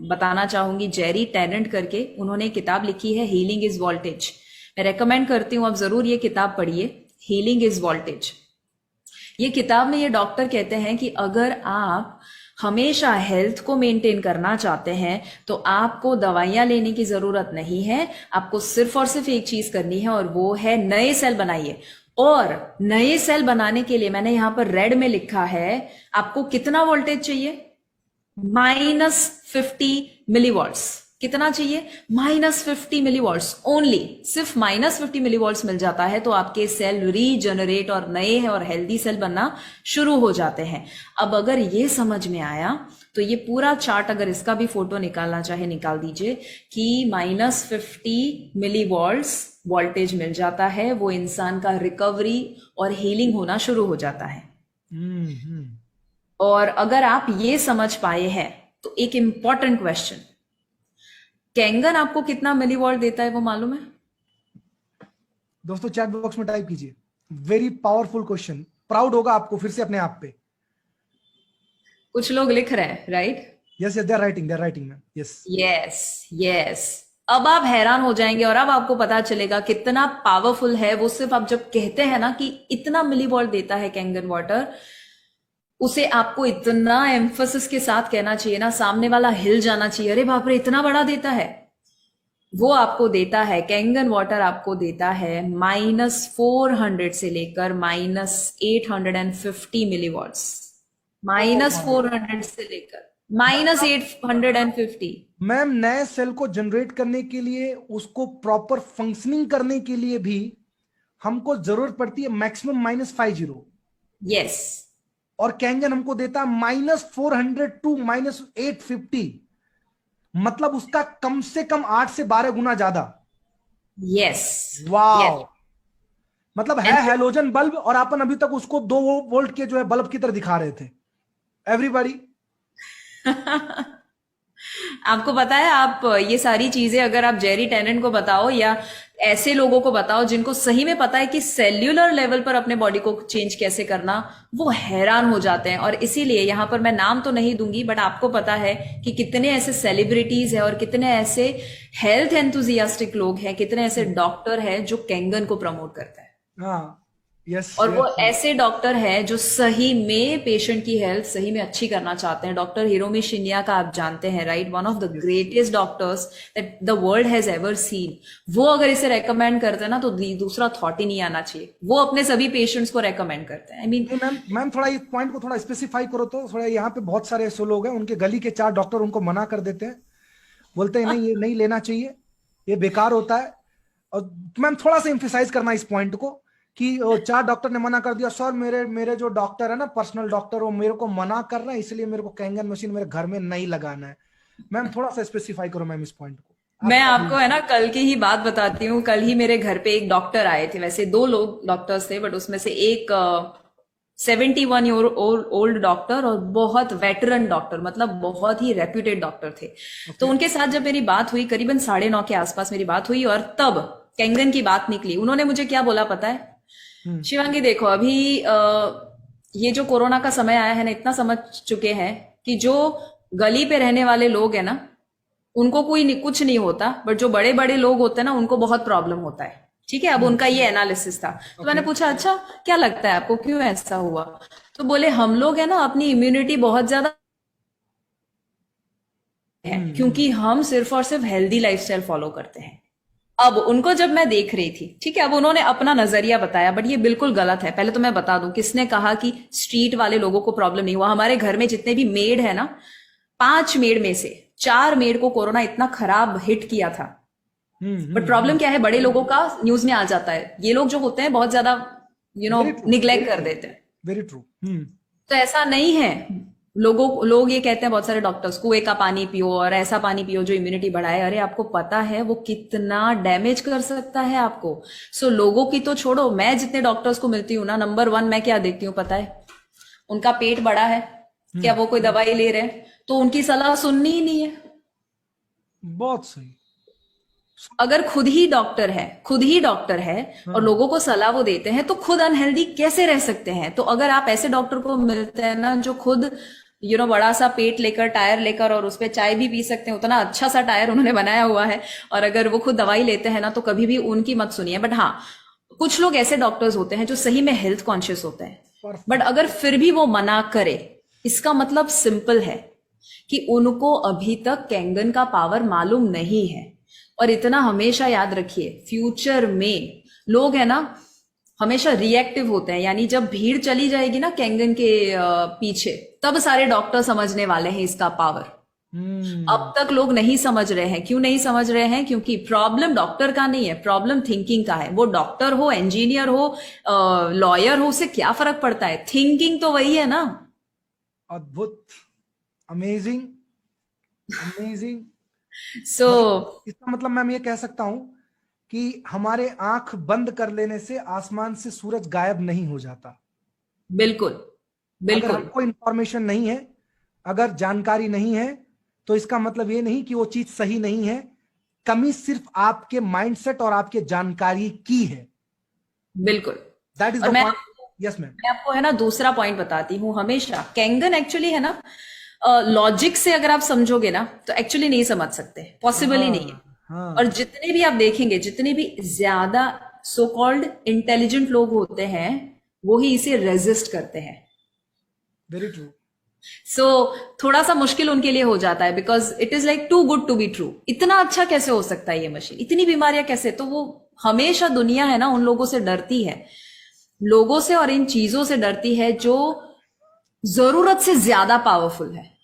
बताना चाहूंगी, Jerry tenant करके उन्होंने किताब लिखी है हीलिंग इज वोल्टेज। मैं रेकमेंड करती हूँ आप जरूर ये किताब पढ़िए, हीलिंग इज वोल्टेज। ये किताब में ये डॉक्टर कहते हैं कि अगर आप हमेशा हेल्थ को मेंटेन करना चाहते हैं तो आपको दवाइयां लेने की जरूरत नहीं है, आपको सिर्फ और सिर्फ एक चीज करनी है और वो है नए सेल बनाइए। और नए सेल बनाने के लिए मैंने यहां पर रेड में लिखा है, आपको कितना वोल्टेज चाहिए? -50 मिलीवॉट्स। कितना चाहिए? -50 मिलीवॉट्स ओनली। सिर्फ -50 मिलीवॉट्स मिल जाता है तो आपके सेल रीजनरेट और नए हैं और हेल्दी सेल बनना शुरू हो जाते हैं। अब अगर ये समझ में आया तो ये पूरा चार्ट, अगर इसका भी फोटो निकालना चाहे निकाल दीजिए, कि -50 मिलीवॉट्स वोल्टेज मिल जाता है, वो इंसान का रिकवरी और हीलिंग होना शुरू हो जाता है। और अगर आप ये समझ पाए हैं तो एक इंपॉर्टेंट क्वेश्चन, कैंगन आपको कितना मिलीवॉल्ट देता है वो मालूम है? दोस्तों चैट बॉक्स में टाइप कीजिए, वेरी पावरफुल क्वेश्चन, प्राउड होगा आपको फिर से अपने आप पे। कुछ लोग लिख रहे हैं, right? Yes yes, they are writing ma'am. Yes yes yes. अब आप हैरान हो जाएंगे और अब आपको पता चलेगा कितना पावरफुल है वो। सिर्फ आप जब कहते हैं ना कि इतना मिलीवॉल्ट देता है कैंगन वाटर, उसे आपको इतना एम्फोसिस के साथ कहना चाहिए ना, सामने वाला हिल जाना चाहिए, अरे बाप रे इतना बड़ा देता है। वो आपको देता है, कैंगन वाटर आपको देता है -400 से लेकर -850 मिलीवॉट्स। -400 से लेकर -850। मैम, नए सेल को जनरेट करने के लिए, उसको प्रॉपर फंक्शनिंग करने के लिए भी हमको जरूरत पड़ती है मैक्सिमम -50। यस। और कैंगन हमको देता है -400 टू -850, मतलब उसका कम से कम 8 से 12 गुना ज्यादा। यस। वाह, मतलब है हैलोजन बल्ब और अपन अभी तक उसको 2 वोल्ट के जो है बल्ब की तरह दिखा रहे थे। एवरीबॉडी आपको पता है, आप ये सारी चीजें अगर आप जेरी टेनेंट को बताओ या ऐसे लोगों को बताओ जिनको सही में पता है कि सेल्यूलर लेवल पर अपने बॉडी को चेंज कैसे करना, वो हैरान हो जाते हैं। और इसीलिए यहां पर मैं नाम तो नहीं दूंगी, बट आपको पता है कि कितने ऐसे सेलिब्रिटीज हैं और कितने ऐसे हेल्थ एंथुजियास्टिक लोग हैं, कितने ऐसे डॉक्टर हैं जो कैंगन को प्रमोट करते हैं। हाँ, यस। और वो ऐसे डॉक्टर हैं जो सही में पेशेंट की हेल्थ सही में अच्छी करना चाहते हैं। डॉक्टर हिरोमी शिन्या का आप जानते हैं, right? One of the greatest doctors that the world has ever seen. वो अगर इसे रेकमेंड करते हैं ना तो दूसरा थॉट ही नहीं आना चाहिए। वो अपने सभी पेशेंट्स को रेकमेंड करते हैं। आई मीन मैम थोड़ा इस पॉइंट को थोड़ा स्पेसिफाई करो तो। थोड़ा यहाँ पे बहुत सारे ऐसे लोग हैं, उनके गली के 4 डॉक्टर उनको मना कर देते हैं, बोलते हैं नहीं ये नहीं लेना चाहिए, ये बेकार होता है। और मैम थोड़ा सा एम्फेसाइज करना इस पॉइंट को कि 4 डॉक्टर ने मना कर दिया, सर मेरे जो डॉक्टर है ना, पर्सनल डॉक्टर, वो मेरे को मना कर रहा है, इसलिए मेरे को कैंगन मशीन मेरे घर में नहीं लगाना है। मैम थोड़ा सा स्पेसिफाई करो मैम इस पॉइंट को। मैं आपको है ना कल की ही बात बताती हूँ। कल ही मेरे घर पे एक डॉक्टर आए थे, वैसे 2 लोग डॉक्टर्स थे, बट उसमें से एक 71 ईयर ओल्ड डॉक्टर और बहुत वेटरन डॉक्टर, मतलब बहुत ही रेप्यूटेड डॉक्टर थे। तो उनके साथ जब मेरी बात हुई, करीबन 9:30 के आसपास मेरी बात हुई, और तब कैंगन की बात निकली। उन्होंने मुझे क्या बोला पता है? शिवांगी देखो, अभी ये जो कोरोना का समय आया है ना, इतना समझ चुके हैं कि जो गली पे रहने वाले लोग हैं ना, उनको कुछ नहीं होता, बट जो बड़े बड़े लोग होते हैं ना, उनको बहुत प्रॉब्लम होता है। ठीक है, अब उनका ये एनालिसिस था। तो मैंने पूछा, अच्छा क्या लगता है आपको, क्यों ऐसा हुआ? तो बोले हम लोग है ना अपनी इम्यूनिटी बहुत ज्यादा है, क्योंकि हम सिर्फ और सिर्फ हेल्दी लाइफस्टाइल फॉलो करते हैं। अब उनको जब मैं देख रही थी, ठीक है, अब उन्होंने अपना नजरिया बताया, बट ये बिल्कुल गलत है। पहले तो मैं बता दूं, किसने कहा कि स्ट्रीट वाले लोगों को प्रॉब्लम नहीं हुआ? हमारे घर में जितने भी मेड है ना, 5 मेड में से 4 मेड को कोरोना इतना खराब हिट किया था। बट प्रॉब्लम क्या है, बड़े लोगों का न्यूज में आ जाता है। ये लोग जो होते हैं बहुत ज्यादा निग्लेक्ट कर देते हैं। Very true. तो ऐसा नहीं है। लोग ये कहते हैं, बहुत सारे डॉक्टर्स, कुएं का पानी पियो और ऐसा पानी पियो जो इम्यूनिटी बढ़ाए। अरे आपको पता है वो कितना डैमेज कर सकता है आपको? सो लोगों की तो छोड़ो, मैं जितने डॉक्टर्स को मिलती हूँ ना, नंबर 1 मैं क्या देखती हूँ पता है? उनका पेट बड़ा है क्या, वो कोई दवाई ले रहे हैं? तो उनकी सलाह सुननी ही नहीं है। बहुत सही। अगर खुद ही डॉक्टर है और लोगों को सलाह वो देते हैं, तो खुद अनहेल्दी कैसे रह सकते हैं? तो अगर आप ऐसे डॉक्टर को मिलते हैं ना जो खुद बड़ा सा पेट लेकर, टायर लेकर, और उस पे चाय भी पी सकते हैं, उतना अच्छा सा टायर उन्होंने बनाया हुआ है। और अगर वो खुद दवाई लेते हैं ना, तो कभी भी उनकी मत सुनिए। बट हाँ, कुछ लोग ऐसे डॉक्टर्स होते हैं जो सही में हेल्थ कॉन्शियस होते हैं, बट परफेक्ट। अगर फिर भी वो मना करे, इसका मतलब सिंपल है कि उनको अभी तक कैंगन का पावर मालूम नहीं है। और इतना हमेशा याद रखिए, फ्यूचर में लोग है ना हमेशा रिएक्टिव होते हैं, यानी जब भीड़ चली जाएगी ना कैंगन के पीछे, तब सारे डॉक्टर समझने वाले हैं इसका पावर। हम्म। अब तक लोग नहीं समझ रहे हैं। क्यों नहीं समझ रहे हैं? क्योंकि प्रॉब्लम डॉक्टर का नहीं है, प्रॉब्लम थिंकिंग का है। वो डॉक्टर हो, इंजीनियर हो, लॉयर हो, उससे क्या फर्क पड़ता है? थिंकिंग तो वही है ना। अद्भुत। अमेजिंग। अमेजिंग। सो मतलब इसका मतलब मैम ये कह सकता हूं कि हमारे आंख बंद कर लेने से आसमान से सूरज गायब नहीं हो जाता। बिल्कुल, अगर बिल्कुल, हमको इंफॉर्मेशन नहीं है, अगर जानकारी नहीं है, तो इसका मतलब ये नहीं कि वो चीज सही नहीं है। कमी सिर्फ आपके माइंडसेट और आपके जानकारी की है। बिल्कुल। दैट इज और द मैं पॉइंट। Yes ma'am. मैं आपको है ना दूसरा पॉइंट बताती हूँ। हमेशा कैंगन एक्चुअली है ना, लॉजिक से अगर आप समझोगे ना, तो एक्चुअली नहीं समझ सकते, पॉसिबल ही नहीं है। हाँ और हाँ। जितने भी आप देखेंगे, जितने भी ज्यादा सो कॉल्ड इंटेलिजेंट लोग होते हैं, वो ही इसे रेजिस्ट करते हैं। Very true. सो थोड़ा सा मुश्किल उनके लिए हो जाता है, because it is like too good to be true. इतना अच्छा कैसे हो सकता है ये मशीन, इतनी बीमारियां कैसे? तो वो हमेशा दुनिया है ना उन लोगों से डरती है, लोगों से और इन चीजों से डरती है जो जरूरत से ज्यादा पावरफुल है।